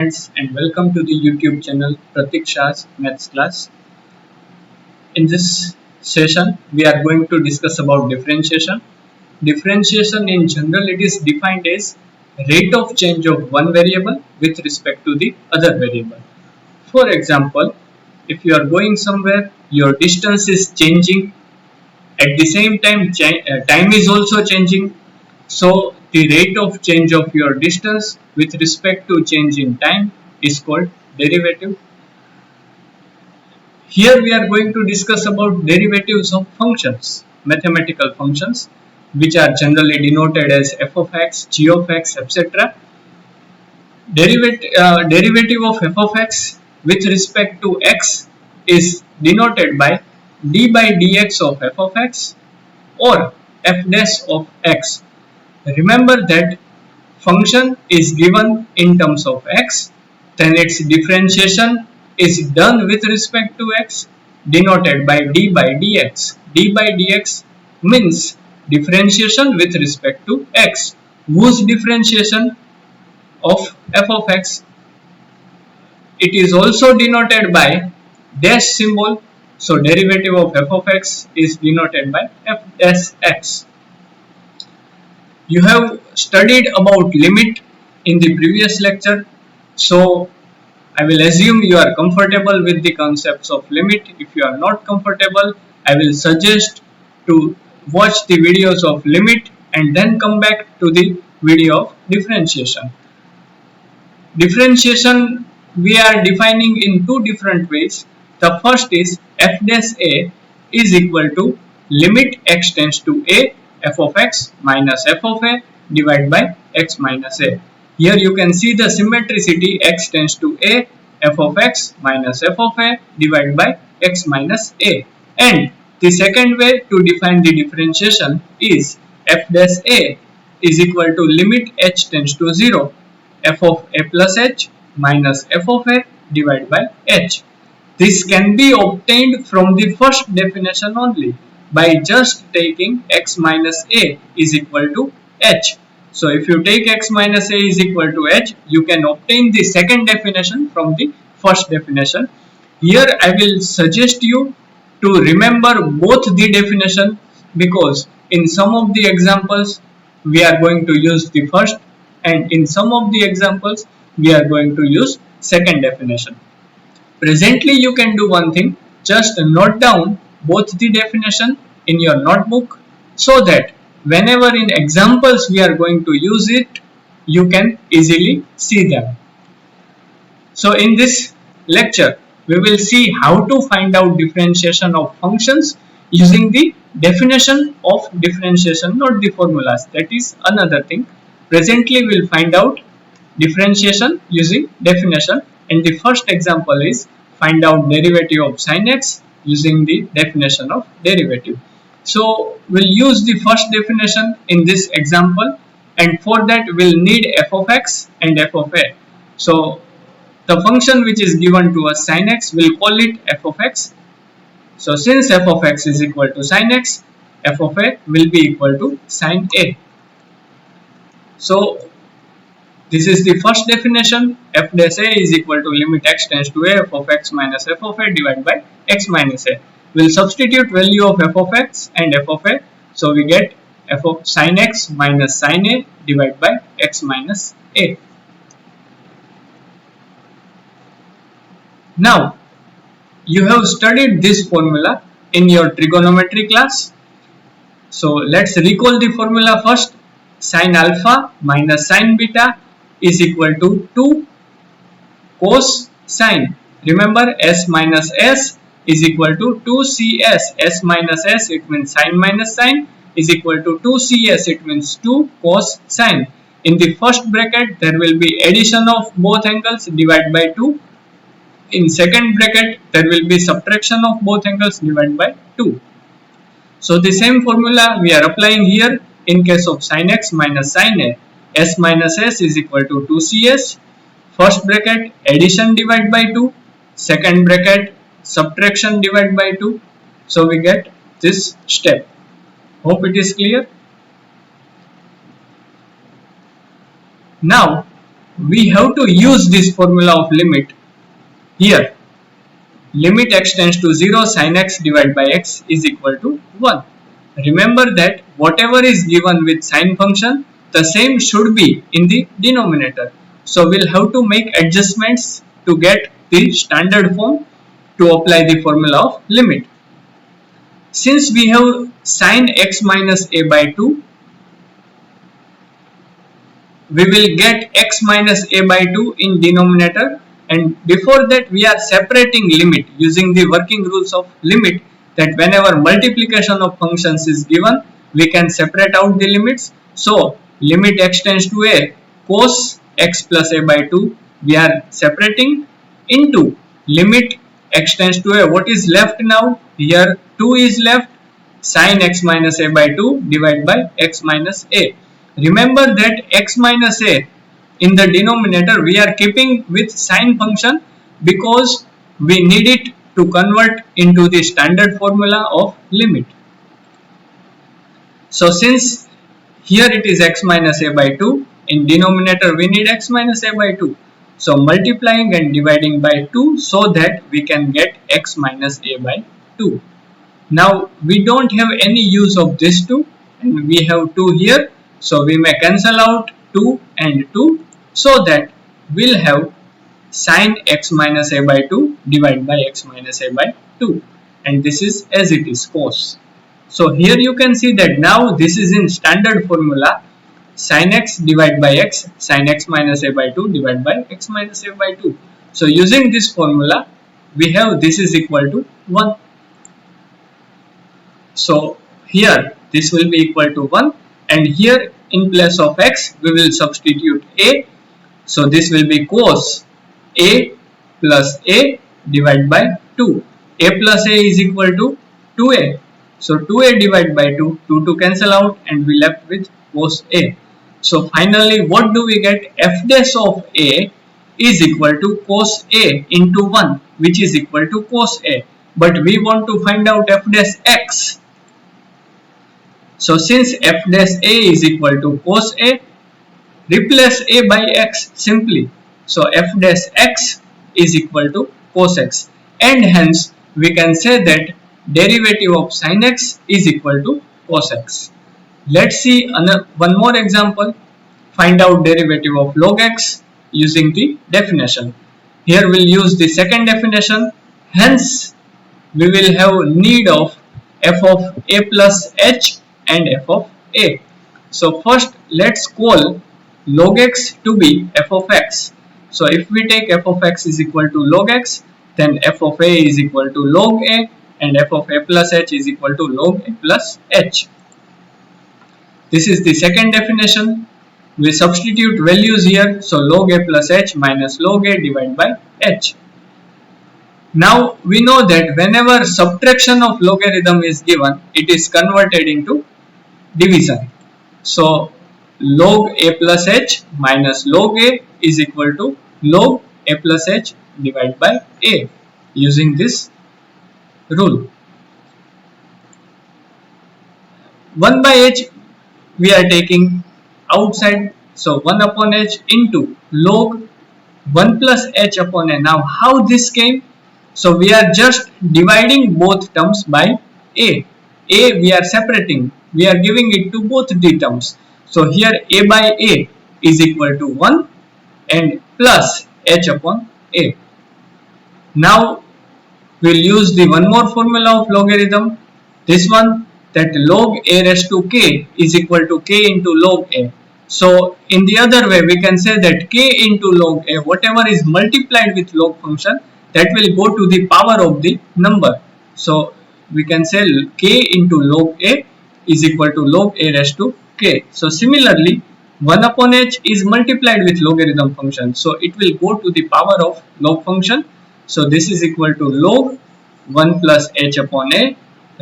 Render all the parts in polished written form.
Friends, and welcome to the YouTube channel Pratik Shah's Maths class. In this session, we are going to discuss about differentiation. Differentiation in general, it is defined as rate of change of one variable with respect to the other variable. For example, if you are going somewhere, your distance is changing. At the same time, time is also changing. So the rate of change of your distance with respect to change in time is called derivative. Here we are going to discuss about derivatives of functions, mathematical functions, which are generally denoted as f of x, g of x, etc. Derivative of f of x with respect to x is denoted by d by dx of f of x or f dash of x. Remember that function is given in terms of x, then its differentiation is done with respect to x, denoted by d by dx. D by dx means differentiation with respect to x, whose differentiation of f of x, it is also denoted by dash symbol. So derivative of f of x is denoted by f dash x. You have studied about limit in the previous lecture, so I will assume you are comfortable with the concepts of limit. If you are not comfortable, I will suggest to watch the videos of limit and then come back to the video of differentiation. Differentiation we are defining in two different ways. The first is f dash a is equal to limit x tends to a f of x minus f of a divided by x minus a. Here you can see the symmetricity, x tends to a f of x minus f of a divided by x minus a. And the second way to define the differentiation is f dash a is equal to limit h tends to 0 f of a plus h minus f of a divided by h. This can be obtained from the first definition only by just taking x minus a is equal to h. So if you take x minus a is equal to h, you can obtain the second definition from the first definition. Here I will suggest you to remember both the definition, because in some of the examples we are going to use the first, and in some of the examples we are going to use second definition. Presently you can do one thing, just note down both the definition in your notebook, so that whenever in examples we are going to use it, you can easily see them. So in this lecture, we will see how to find out differentiation of functions using the definition of differentiation, not the formulas. That is another thing. Presently, we will find out differentiation using definition, and the first example is find out derivative of sin x using the definition of derivative. So we'll use the first definition in this example, and for that we'll need f of x and f of a. So the function which is given to us sin x, we'll call it f of x. So since f of x is equal to sin x, f of a will be equal to sin a. So this is the first definition. F dash a is equal to limit x tends to a f of x minus f of a divided by x minus a. We'll substitute value of f of x and f of a. So we get f of sin x minus sin a divided by x minus a. Now, you have studied this formula in your trigonometry class. So let's recall the formula first. Sin alpha minus sin beta is equal to 2 cos sin. Remember, s minus s is equal to 2cs. S minus s, it means sin minus sin, is equal to 2cs, it means 2 cos sin. In the first bracket, there will be addition of both angles divided by 2. In second bracket, there will be subtraction of both angles divided by 2. So the same formula we are applying here in case of sin x minus sin a. S minus s is equal to 2cs. First bracket, addition divided by 2. Second bracket, subtraction divided by 2. So we get this step. Hope it is clear. Now we have to use this formula of limit here. Limit x tends to 0, sin x divided by x is equal to 1. Remember that whatever is given with sine function, the same should be in the denominator. So we'll have to make adjustments to get the standard form to apply the formula of limit. Since we have sin x minus a by 2, we will get x minus a by 2 in denominator, and before that we are separating limit using the working rules of limit, that whenever multiplication of functions is given, we can separate out the limits. So limit x tends to a cos x plus a by 2 we are separating into limit x tends to a, what is left now here, 2 is left, sin x minus a by 2 divided by x minus a. Remember that x minus a in the denominator we are keeping with sine function because we need it to convert into the standard formula of limit. So since here it is x minus a by 2, in denominator we need x minus a by 2. So multiplying and dividing by 2 so that we can get x minus a by 2. Now we don't have any use of this 2 and we have 2 here. So we may cancel out 2 and 2 so that we'll have sin x minus a by 2 divided by x minus a by 2, and this is as it is, cos. So here you can see that now this is in standard formula, sin x divided by x, sin x minus a by 2 divided by x minus a by 2. So using this formula we have this is equal to 1. So here this will be equal to 1, and here in place of x we will substitute a. So this will be cos a plus a divided by 2. A plus a is equal to 2a. So 2a divided by 2, 2 to cancel out, and we left with cos a. So finally what do we get? F dash of a is equal to cos a into 1, which is equal to cos a. But we want to find out f dash x. So since f dash a is equal to cos a, replace a by x simply. So f dash x is equal to cos x, and hence we can say that derivative of sin x is equal to cos x. Let's see one more example. Find out derivative of log x using the definition. Here we'll use the second definition. Hence we will have need of f of a plus h and f of a. So first let's call log x to be f of x. So if we take f of x is equal to log x, then f of a is equal to log a, and f of a plus h is equal to log a plus h. This is the second definition. We substitute values here. So log a plus h minus log a divided by h. Now we know that whenever subtraction of logarithm is given, it is converted into division. So log a plus h minus log a is equal to log a plus h divided by a using this rule. 1 by h we are taking outside, so 1 upon h into log 1 plus h upon a. Now how this came? So we are just dividing both terms by a. A we are separating, we are giving it to both the terms. So here a by a is equal to 1 and plus h upon a. Now we will use the one more formula of logarithm, this one, that log a raised to k is equal to k into log a. So in the other way we can say that k into log a, whatever is multiplied with log function, that will go to the power of the number. So we can say k into log a is equal to log a raised to k. So similarly 1 upon h is multiplied with logarithm function, so it will go to the power of log function. So this is equal to log 1 plus h upon a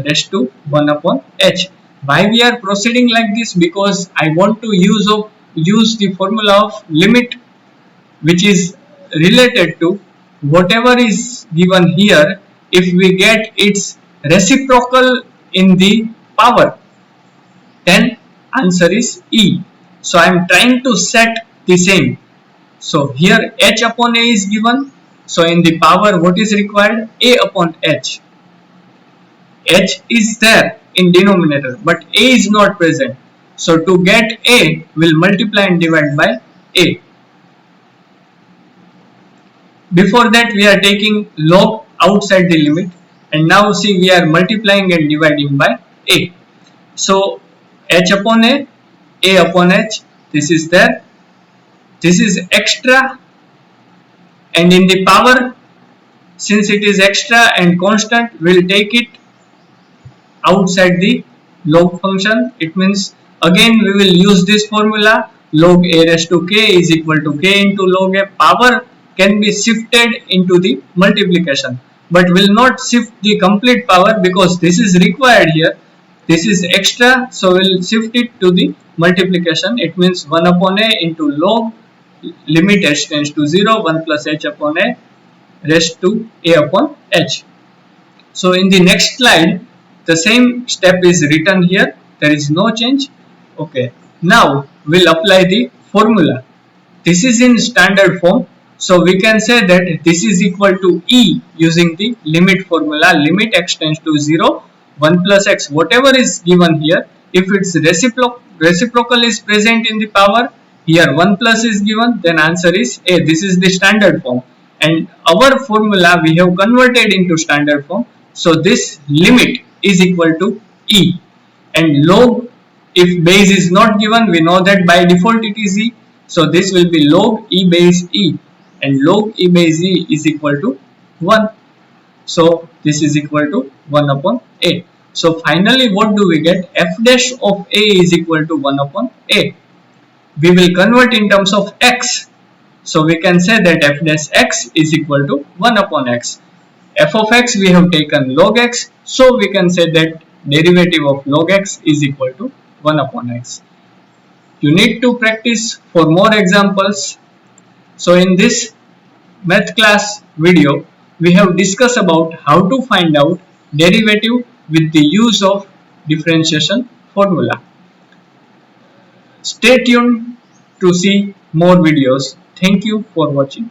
raised to 1 upon h. Why we are proceeding like this? Because I want to use the formula of limit, which is related to whatever is given here. If we get its reciprocal in the power, then answer is E. So I am trying to set the same. So here h upon a is given. So in the power, what is required? A upon h. H is there in denominator, but a is not present. So to get a, we'll multiply and divide by a. Before that, we are taking log outside the limit, and now see we are multiplying and dividing by a. So h upon a upon h, this is there, this is extra, and in the power, since it is extra and constant, we'll take it outside the log function. It means again we will use this formula, log a raised to k is equal to k into log a. Power can be shifted into the multiplication, but will not shift the complete power because this is required here. This is extra, so we'll shift it to the multiplication. It means 1 upon a into log limit h tends to 0, 1 plus h upon a raised to a upon h. So in the next slide, the same step is written here. There is no change. Okay. Now we'll apply the formula. This is in standard form. So we can say that this is equal to E using the limit formula. Limit x tends to 0, 1 plus x, whatever is given here. If its reciprocal is present in the power, here 1 plus is given, then answer is A. This is the standard form. And our formula we have converted into standard form. So this limit is equal to E. And log, if base is not given, we know that by default it is E. So this will be log E base E. And log E base E is equal to 1. So this is equal to 1 upon A. So finally what do we get? F dash of A is equal to 1 upon A. We will convert in terms of x. So we can say that f dash x is equal to 1 upon x. F of x we have taken log x. So we can say that derivative of log x is equal to 1 upon x. You need to practice for more examples. So in this math class video, we have discussed about how to find out derivative with the use of differentiation formula. Stay tuned to see more videos. Thank you for watching.